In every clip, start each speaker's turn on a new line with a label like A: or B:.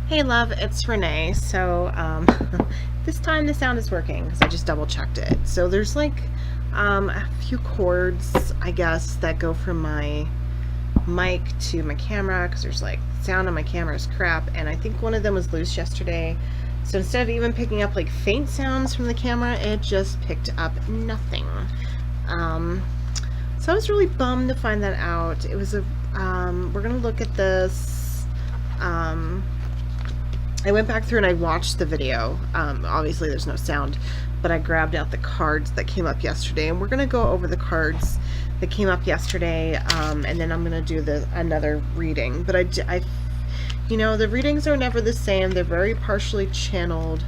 A: Hey love, it's Renee. This time the sound is working because I just double checked it. So there's like a few cords, I guess, that go from my mic to my camera because there's like sound on my camera is crap, and I think one of them was loose yesterday. So instead of even picking up like faint sounds from the camera, it just picked up nothing. Um, so I was really bummed to find that out. It was a we're gonna look at this. Um, I went back through and I watched the video. Obviously, there's no sound, but I grabbed out the cards that came up yesterday, and we're gonna go over the cards that came up yesterday, and then I'm gonna do another reading. But the readings are never the same. They're very partially channeled.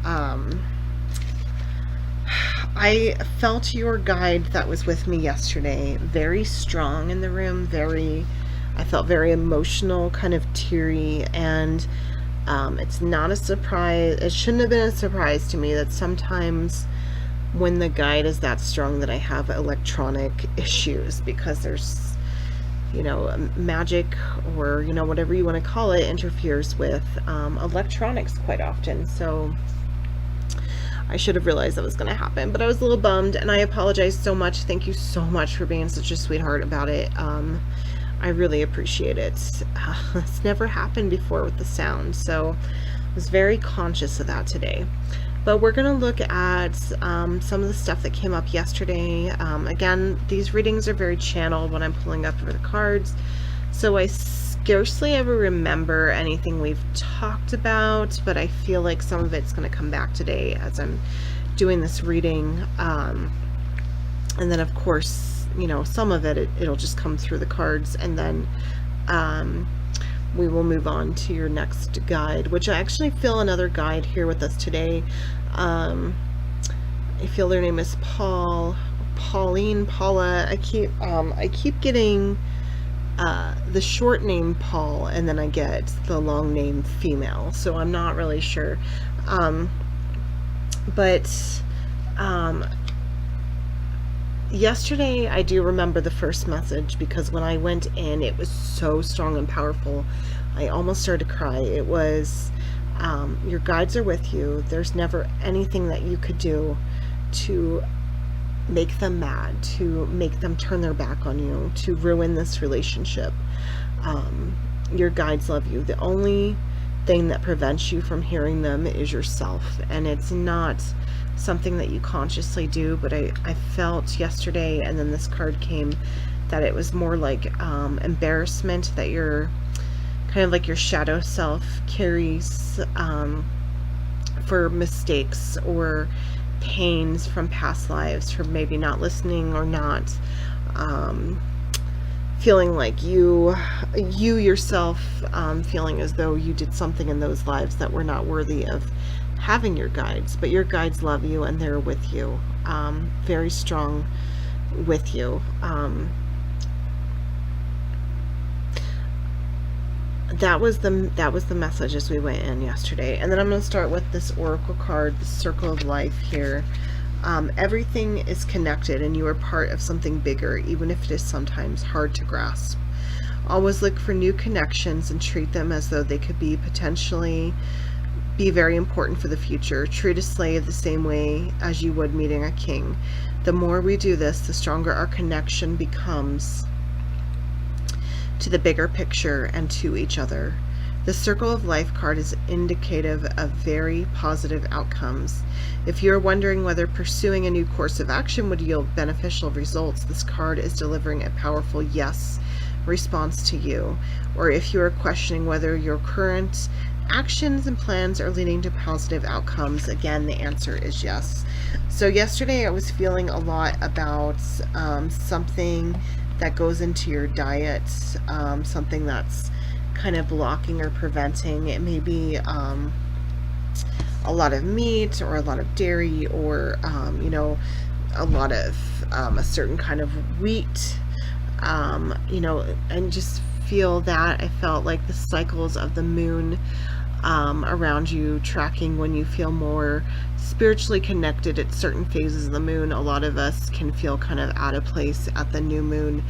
A: Um, I felt your guide that was with me yesterday very strong in the room. I felt very emotional, kind of teary, and it's not a surprise. It shouldn't have been a surprise to me that sometimes when the guide is that strong that I have electronic issues because there's, magic or, whatever you want to call it interferes with electronics quite often. So I should have realized that was going to happen, but I was a little bummed and I apologize so much. Thank you so much for being such a sweetheart about it. I really appreciate it. It's never happened before with the sound, so I was very conscious of that today. But we're going to look at some of the stuff that came up yesterday. Again, these readings are very channeled when I'm pulling up for the cards, so I scarcely ever remember anything we've talked about, but I feel like some of it's going to come back today as I'm doing this reading. And then, of course, some of it'll just come through the cards, and then we will move on to your next guide, which I actually feel another guide here with us today. I feel their name is Pauline, Paula. I keep getting the short name Paul, and then I get the long name female, so I'm not really sure. But yesterday, I do remember the first message because when I went in, it was so strong and powerful. I almost started to cry. It was, your guides are with you. There's never anything that you could do to make them mad, to make them turn their back on you, to ruin this relationship. Your guides love you. The only thing that prevents you from hearing them is yourself, and it's not something that you consciously do, but I felt yesterday, and then this card came, that it was more like embarrassment that you're kind of like your shadow self carries for mistakes or pains from past lives, for maybe not listening or not feeling like you yourself feeling as though you did something in those lives that were not worthy of having your guides. But your guides love you and they're with you, very strong with you. That was the message as we went in yesterday. And then I'm going to start with this oracle card, the Circle of Life here. Everything is connected and you are part of something bigger, even if it is sometimes hard to grasp. Always look for new connections and treat them as though they could potentially be very important for the future. Treat a slave the same way as you would meeting a king. The more we do this, the stronger our connection becomes to the bigger picture and to each other. The Circle of Life card is indicative of very positive outcomes. If you're wondering whether pursuing a new course of action would yield beneficial results, this card is delivering a powerful yes response to you. Or if you are questioning whether your current actions and plans are leading to positive outcomes, again, the answer is yes. So yesterday I was feeling a lot about something that goes into your diet, something that's kind of blocking or preventing. It may be a lot of meat or a lot of dairy or a lot of a certain kind of wheat, and just feel that. I felt like the cycles of the moon around you, tracking when you feel more spiritually connected at certain phases of the moon. A lot of us can feel kind of out of place at the new moon,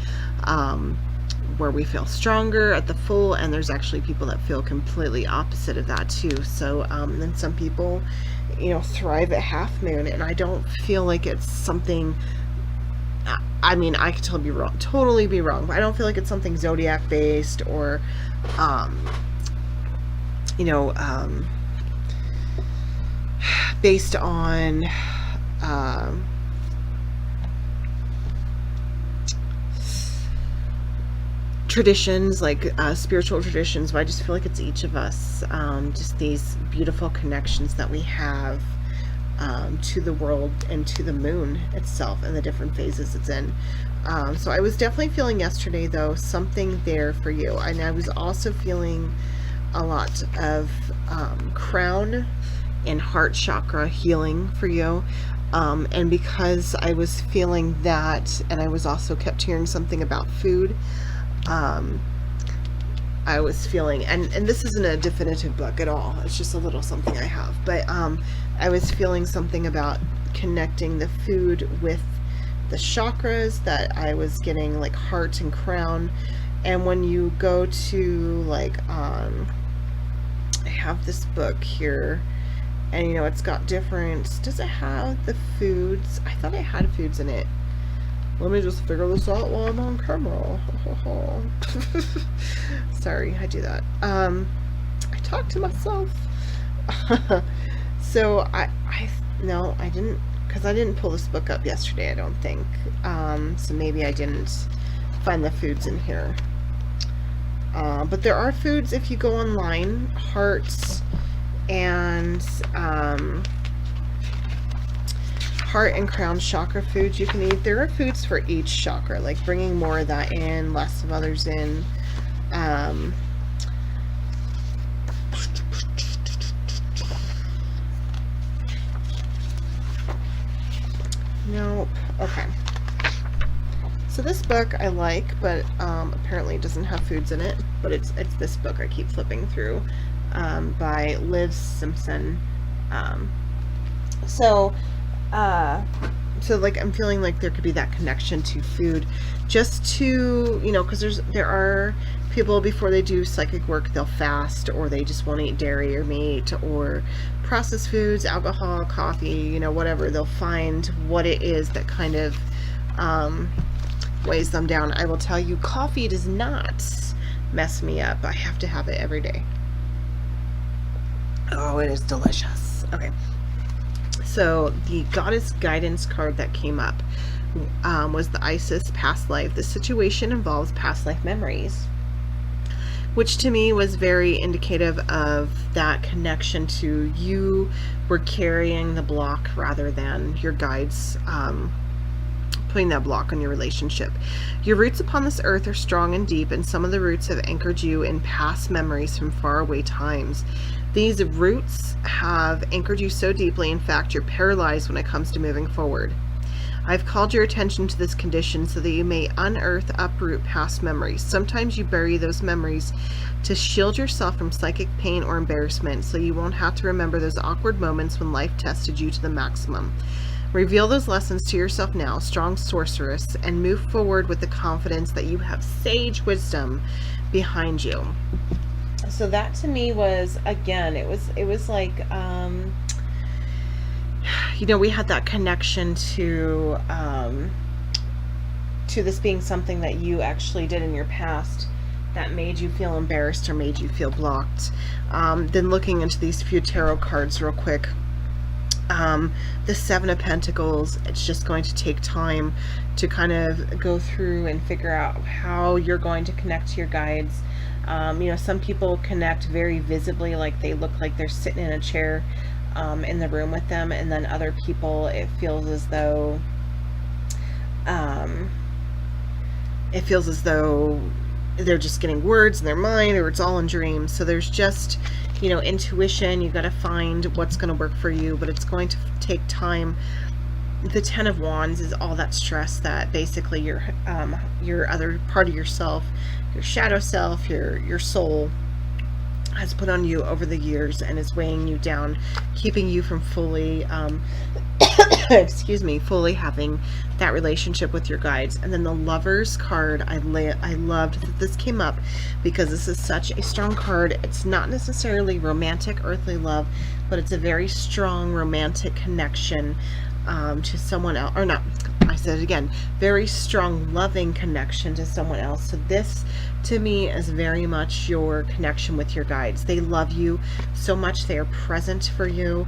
A: where we feel stronger at the full, and there's actually people that feel completely opposite of that too. So then some people, thrive at half moon, and I don't feel like it's something. I mean, I could totally be wrong, but I don't feel like it's something zodiac based or, you know, based on, traditions, like spiritual traditions, but I just feel like it's each of us, just these beautiful connections that we have to the world and to the moon itself and the different phases it's in. So I was definitely feeling yesterday, though, something there for you. And I was also feeling a lot of crown and heart chakra healing for you. And because I was feeling that, and I was also kept hearing something about food, I was feeling, and this isn't a definitive book at all, it's just a little something I have, but I was feeling something about connecting the food with the chakras, that I was getting like heart and crown. And when you go to like, I have this book here, and it's got different, does it have the foods? I thought it had foods in it. Let me just figure this out while I'm on camera. Sorry, I do that. I talk to myself. So no, I didn't, because I didn't pull this book up yesterday, I don't think. So maybe I didn't find the foods in here. But there are foods if you go online, hearts and heart and crown chakra foods you can eat. There are foods for each chakra, like bringing more of that in, less of others in. Nope. Okay. So this book I like, but apparently it doesn't have foods in it. But it's this book I keep flipping through, by Liv Simpson. So like I'm feeling like there could be that connection to food, just to, because there are people, before they do psychic work, they'll fast, or they just won't eat dairy or meat or processed foods, alcohol, coffee, whatever. They'll find what it is that kind of weighs them down. I will tell you, coffee does not mess me up. I have to have it every day. Oh, it is delicious. Okay. So the goddess guidance card that came up was the Isis past life. The situation involves past life memories, which to me was very indicative of that connection to you were carrying the block rather than your guides putting that block on your relationship. Your roots upon this earth are strong and deep, and some of the roots have anchored you in past memories from faraway times. These roots have anchored you so deeply, in fact, you're paralyzed when it comes to moving forward. I've called your attention to this condition so that you may uproot past memories. Sometimes you bury those memories to shield yourself from psychic pain or embarrassment, so you won't have to remember those awkward moments when life tested you to the maximum. Reveal those lessons to yourself now, strong sorceress, and move forward with the confidence that you have sage wisdom behind you. So that to me was, again, it was like, we had that connection to this being something that you actually did in your past that made you feel embarrassed or made you feel blocked. Then looking into these few tarot cards real quick, the Seven of Pentacles, it's just going to take time to kind of go through and figure out how you're going to connect to your guides. Some people connect very visibly, like they look like they're sitting in a chair in the room with them, and then other people, it feels as though they're just getting words in their mind, or it's all in dreams. So there's just, intuition. You got to find what's going to work for you, but it's going to take time. The Ten of Wands is all that stress that basically your other part of yourself, your shadow self, your soul has put on you over the years and is weighing you down, keeping you from fully excuse me, fully having that relationship with your guides. And then the Lovers card, I loved that this came up because this is such a strong card. It's not necessarily romantic earthly love, but it's a very strong romantic connection to someone else, or not, I said it again, very strong loving connection to someone else. So this to me is very much your connection with your guides. They love you so much. They are present for you.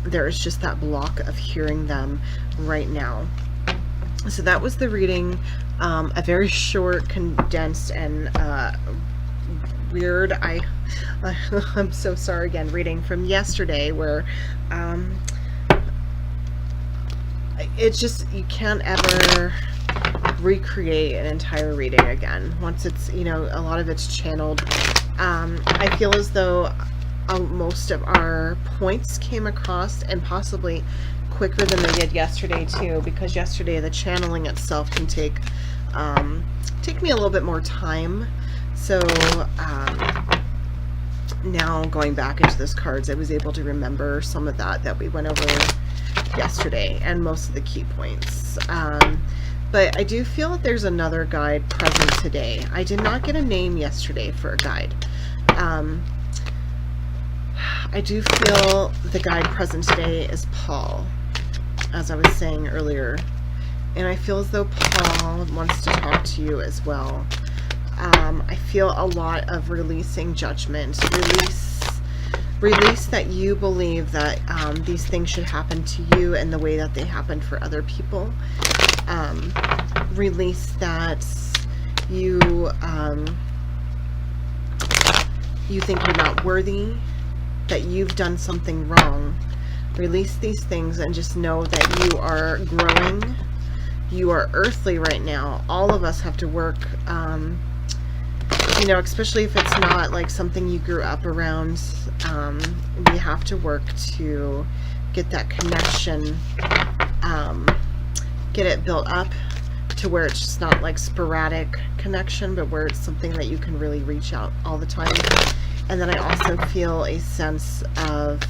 A: There is just that block of hearing them right now. So that was the reading, a very short, condensed, and weird. I'm so sorry again, reading from yesterday where it's just, you can't ever recreate an entire reading again once it's, you know, a lot of it's channeled. I feel as though most of our points came across, and possibly quicker than they did yesterday too, because yesterday the channeling itself can take me a little bit more time. So now going back into those cards, I was able to remember some of that we went over yesterday, and most of the key points. But I do feel that there's another guide present today. I did not get a name yesterday for a guide. I do feel the guide present today is Paul, as I was saying earlier. And I feel as though Paul wants to talk to you as well. I feel a lot of releasing judgment, release that you believe that these things should happen to you in the way that they happened for other people. Release that you think you're not worthy, that you've done something wrong. Release these things and just know that you are growing. You are earthly right now. All of us have to work, you know, especially if it's not like something you grew up around. We have to work to get that connection, get it built up to where it's just not like sporadic connection, but where it's something that you can really reach out all the time. And then I also feel a sense of,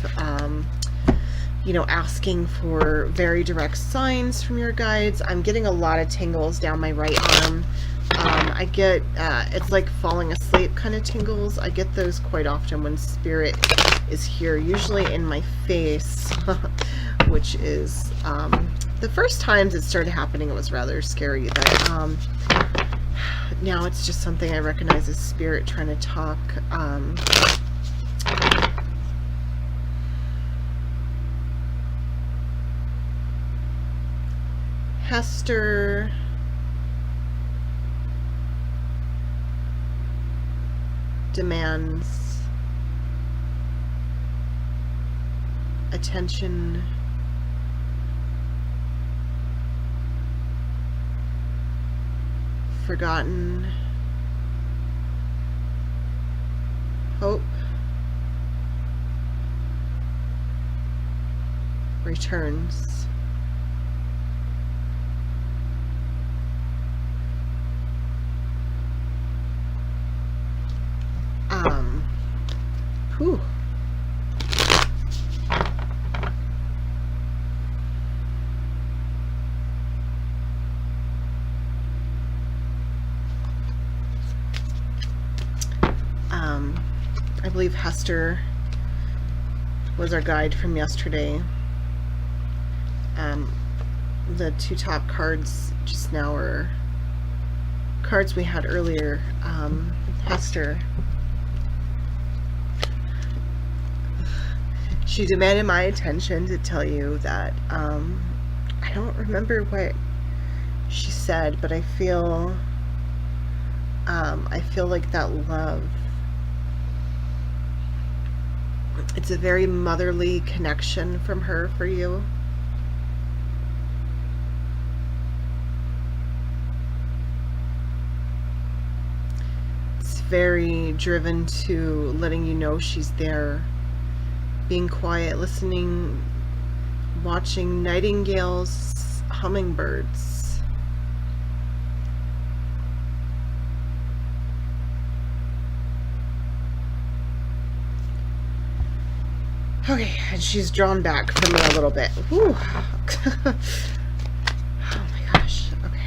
A: you know, asking for very direct signs from your guides. I'm getting a lot of tingles down my right arm. I get, it's like falling asleep kind of tingles. I get those quite often when spirit is here, usually in my face, which is, the first times it started happening, it was rather scary, but now it's just something I recognize as spirit trying to talk. Hester, demands attention, forgotten, hope, returns. Whew. I believe Hester was our guide from yesterday. The two top cards just now are cards we had earlier. Hester. She demanded my attention to tell you that, I don't remember what she said, but I feel like that love, it's a very motherly connection from her for you. It's very driven to letting you know she's there. Being quiet, listening, watching nightingales, hummingbirds. Okay, and she's drawn back from me a little bit. Whew. Oh my gosh. Okay.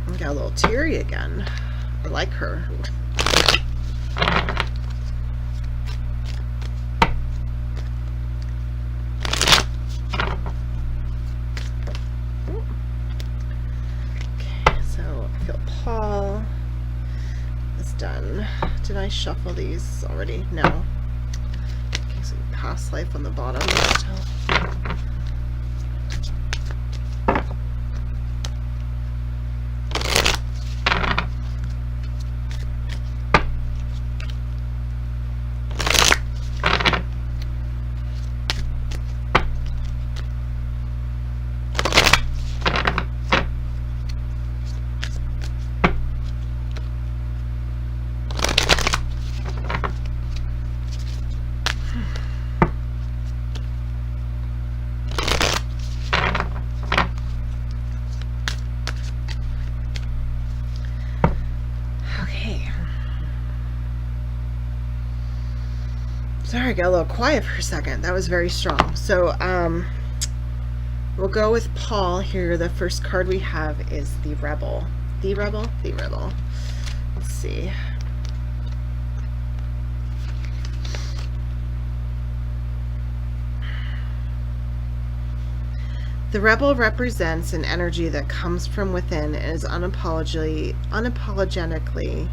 A: I got a little teary again. I like her. Okay, so I feel Paul is done. Did I shuffle these already? No. Okay, so past life on the bottom still. Sorry, I got a little quiet for a second. That was very strong. So, we'll go with Paul here. The first card we have is the Rebel. The Rebel? The Rebel. Let's see. The Rebel represents an energy that comes from within and is unapologetically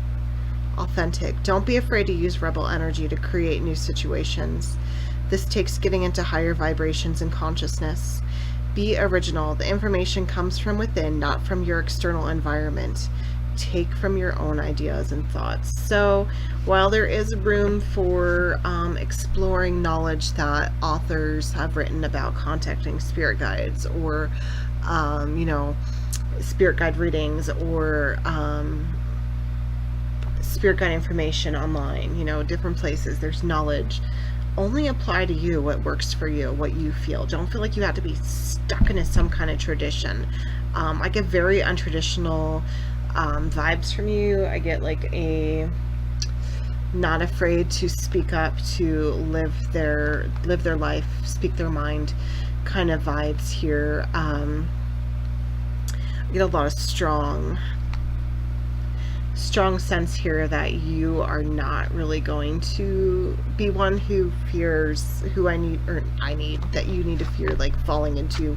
A: authentic. Don't be afraid to use rebel energy to create new situations. This takes getting into higher vibrations and consciousness. Be original. The information comes from within, not from your external environment. Take from your own ideas and thoughts. So while there is room for exploring knowledge that authors have written about contacting spirit guides, or spirit guide readings, or spirit guide information online, different places, there's knowledge. Only apply to you what works for you, what you feel. Don't feel like you have to be stuck into some kind of tradition. I get very untraditional vibes from you. I get like a not afraid to speak up, to live their life, speak their mind kind of vibes here. I get a lot of strong sense here that you are not really going to be one who fears that you need to fear like falling into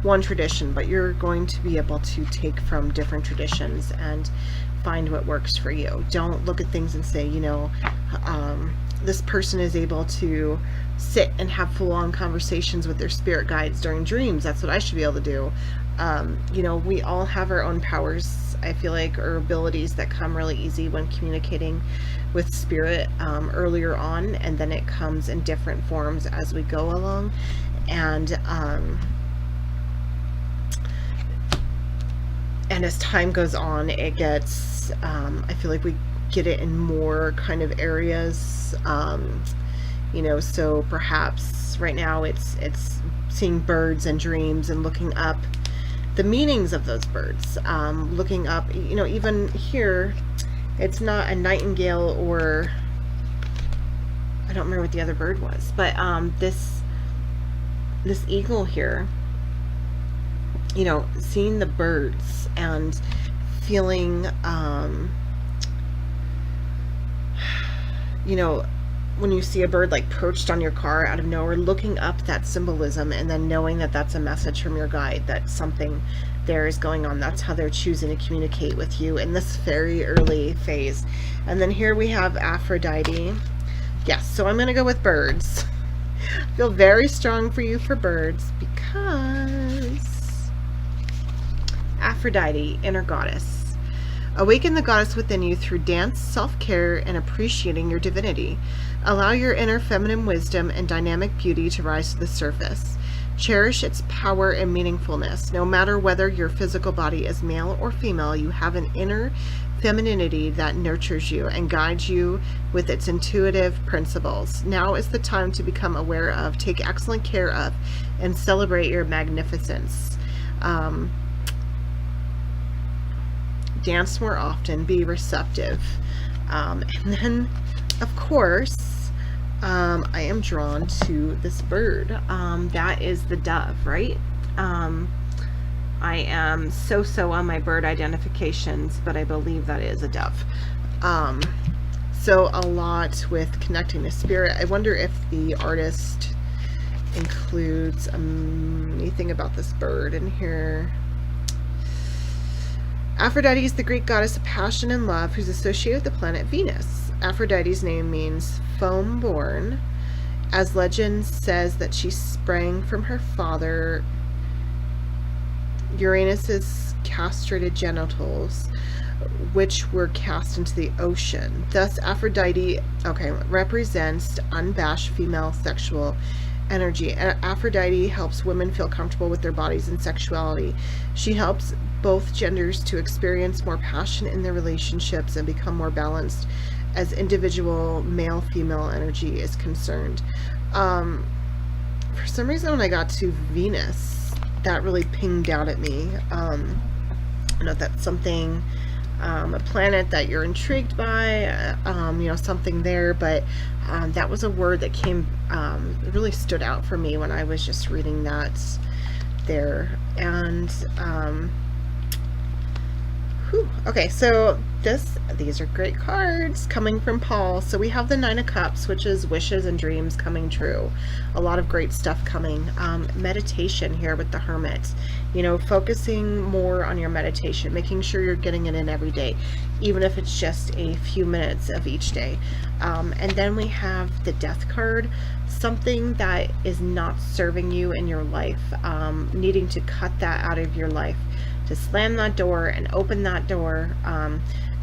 A: one tradition, but you're going to be able to take from different traditions and find what works for you. Don't look at things and say, this person is able to sit and have full-on conversations with their spirit guides during dreams. That's what I should be able to do. We all have our own powers, I feel like, or abilities that come really easy when communicating with spirit earlier on, and then it comes in different forms as we go along. And as time goes on, it gets, I feel like we get it in more kind of areas, so perhaps right now it's seeing birds and dreams and looking up the meanings of those birds, looking up, even here, it's not a nightingale, or I don't remember what the other bird was, but this eagle here, seeing the birds and feeling, when you see a bird like perched on your car out of nowhere, looking up that symbolism and then knowing that that's a message from your guide, that something there is going on. That's how they're choosing to communicate with you in this very early phase. And then here we have Aphrodite. Yes, so I'm going to go with birds. I feel very strong for you for birds, because Aphrodite, inner goddess. Awaken the goddess within you through dance, self-care, and appreciating your divinity. Allow your inner feminine wisdom and dynamic beauty to rise to the surface. Cherish its power and meaningfulness. No matter whether your physical body is male or female, you have an inner femininity that nurtures you and guides you with its intuitive principles. Now is the time to become aware of, take excellent care of, and celebrate your magnificence. Dance more often, be receptive. And then, of course, I am drawn to this bird. That is the dove, right? I am so on my bird identifications, but I believe that is a dove. So a lot with connecting to spirit. I wonder if the artist includes anything about this bird in here. Aphrodite is the Greek goddess of passion and love who's associated with the planet Venus. Aphrodite's name means foam born, as legend says that she sprang from her father Uranus's castrated genitals, which were cast into the ocean. Thus, Aphrodite, represents unabashed female sexual energy. Aphrodite helps women feel comfortable with their bodies and sexuality. She helps both genders to experience more passion in their relationships and become more balanced as individual male-female energy is concerned. For some reason, when I got to Venus, that really pinged out at me. I know that's something, a planet that you're intrigued by, something there, but that was a word that came, really stood out for me when I was just reading that there. And okay, so these are great cards coming from Paul. So we have the Nine of Cups, which is wishes and dreams coming true. A lot of great stuff coming. Meditation here with the Hermit. Focusing more on your meditation, making sure you're getting it in every day, even if it's just a few minutes of each day. And then we have the Death card, something that is not serving you in your life, needing to cut that out of your life, to slam that door and open that door,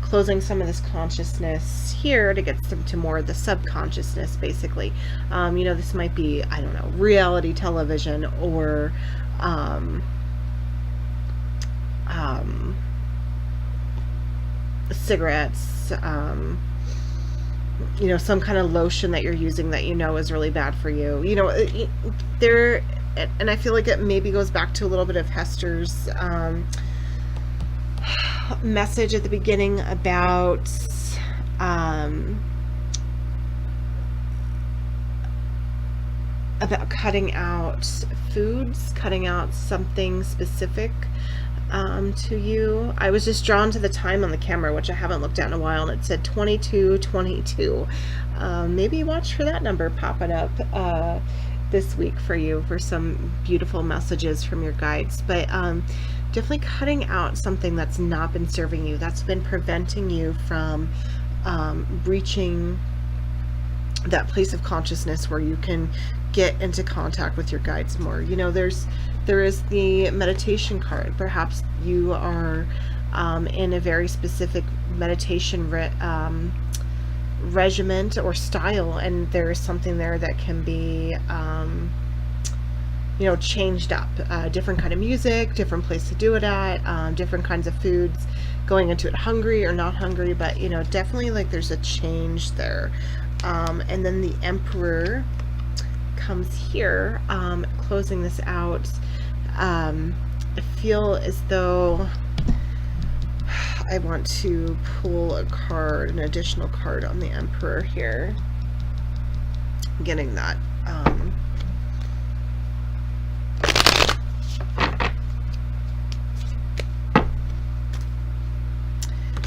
A: closing some of this consciousness here to get them to more of the subconsciousness, basically. This might be, I don't know, reality television, or cigarettes, some kind of lotion that you're using that is really bad for you. There, and I feel like it maybe goes back to a little bit of Hester's message at the beginning about cutting out foods, cutting out something specific to you. I was just drawn to the time on the camera, which I haven't looked at in a while, and it said 2222. Maybe watch for that number popping up this week for you for some beautiful messages from your guides. But definitely cutting out something that's not been serving you, that's been preventing you from reaching that place of consciousness where you can get into contact with your guides more. There is the meditation card. Perhaps you are in a very specific meditation regiment or style, and there is something there that can be changed up, different kind of music, different place to do it at, different kinds of foods, going into it hungry or not hungry, but definitely like there's a change there. And then the Emperor comes here, closing this out. I feel as though I want to pull a card, an additional card on the Emperor here. Getting that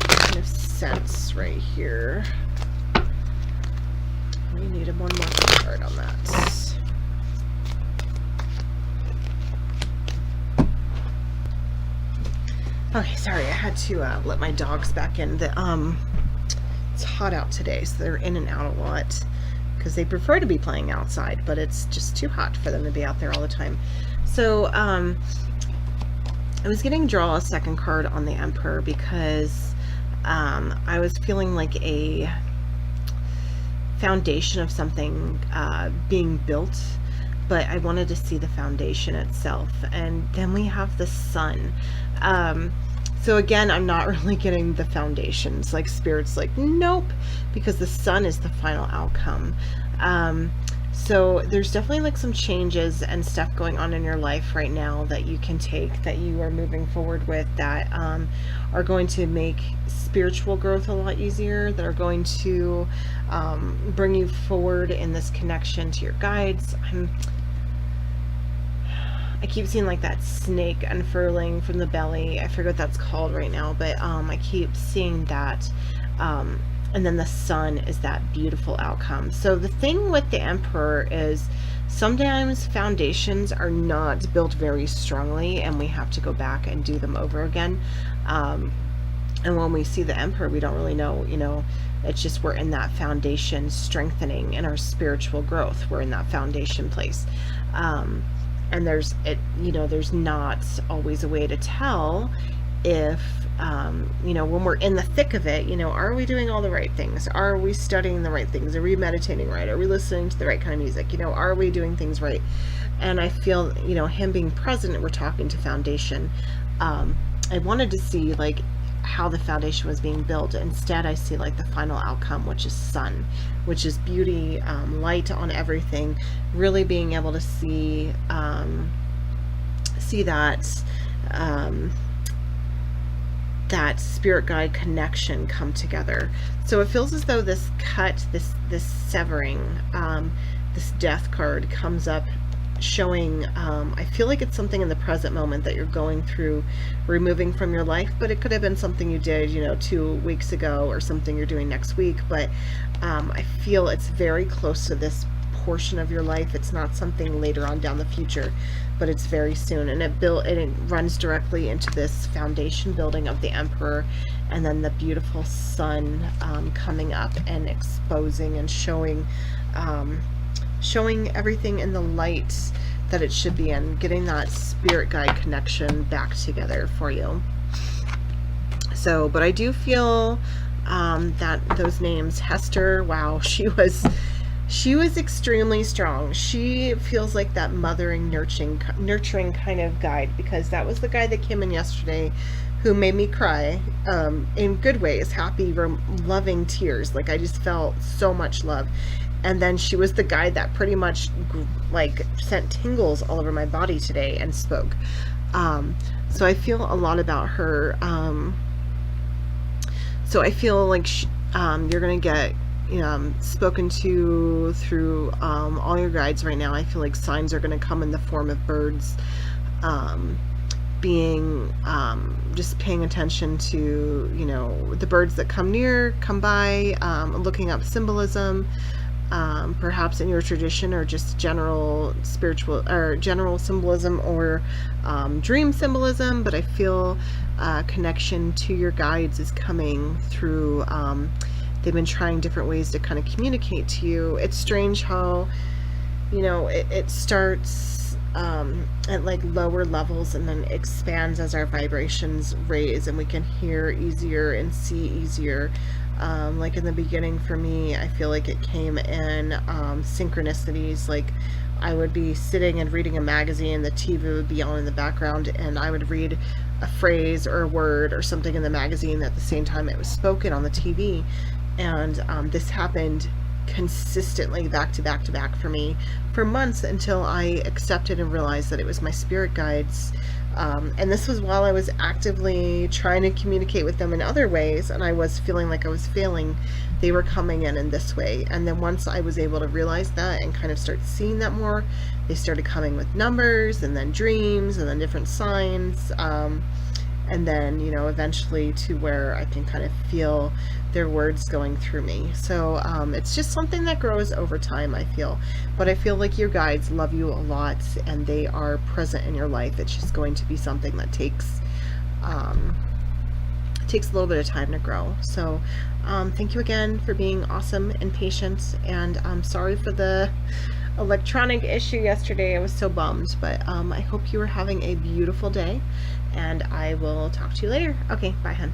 A: kind of sense right here. We needed one more card on that. Okay, sorry, I had to let my dogs back in. It's hot out today, so they're in and out a lot because they prefer to be playing outside, but it's just too hot for them to be out there all the time. So I was getting draw a second card on the Emperor because I was feeling like a foundation of something being built, but I wanted to see the foundation itself. And then we have the Sun. So again, I'm not really getting the foundations. Like Spirit's like, nope, because the Sun is the final outcome. So there's definitely like some changes and stuff going on in your life right now that you can take, that you are moving forward with, that are going to make spiritual growth a lot easier, that are going to bring you forward in this connection to your guides. I keep seeing like that snake unfurling from the belly. I forget what that's called right now, but I keep seeing that. And then the sun is that beautiful outcome. So the thing with the Emperor is sometimes foundations are not built very strongly and we have to go back and do them over again. And when we see the Emperor, we don't really know, it's just we're in that foundation strengthening in our spiritual growth. We're in that foundation place. And there's not always a way to tell if, when we're in the thick of it, are we doing all the right things? Are we studying the right things? Are we meditating right? Are we listening to the right kind of music? Are we doing things right? And I feel, him being present, we're talking to foundation. I wanted to see like how the foundation was being built. Instead, I see like the final outcome, which is sun, which is beauty, light on everything, really being able to see that spirit guide connection come together. So it feels as though this cut, this severing, this death card comes up showing, I feel like it's something in the present moment that you're going through removing from your life, but it could have been something you did 2 weeks ago or something you're doing next week. But I feel it's very close to this portion of your life. It's not something later on down the future, but it's very soon, and it runs directly into this foundation building of the Emperor, and then the beautiful sun coming up and exposing and showing everything in the light that it should be in, getting that spirit guide connection back together for you. So, but I do feel that those names, Hester, wow, she was extremely strong. She feels like that mothering, nurturing kind of guide, because that was the guy that came in yesterday who made me cry in good ways, happy, loving tears. Like I just felt so much love. And then she was the guy that pretty much like sent tingles all over my body today and spoke. So I feel a lot about her. So I feel like you're going to get spoken to through all your guides right now. I feel like signs are going to come in the form of birds, just paying attention to the birds that come near, come by, looking up symbolism, perhaps in your tradition, or just general spiritual or general symbolism, or dream symbolism. But I feel connection to your guides is coming through. They've been trying different ways to kind of communicate to you. It's strange how, it starts at like lower levels and then expands as our vibrations raise and we can hear easier and see easier. Like in the beginning for me, I feel like it came in synchronicities. Like I would be sitting and reading a magazine, the TV would be on in the background, and I would read a phrase or a word or something in the magazine at the same time it was spoken on the TV. And this happened consistently back to back to back for me for months, until I accepted and realized that it was my spirit guides. And this was while I was actively trying to communicate with them in other ways, and I was feeling like I was failing. They were coming in this way. And then once I was able to realize that and kind of start seeing that more, they started coming with numbers, and then dreams, and then different signs. And then, eventually to where I can kind of feel their words going through me. So it's just something that grows over time, I feel. But I feel like your guides love you a lot, and they are present in your life. It's just going to be something that takes a little bit of time to grow. So thank you again for being awesome and patient. And I'm sorry for the electronic issue yesterday. I was so bummed, but I hope you are having a beautiful day, and I will talk to you later. Okay, bye, hun.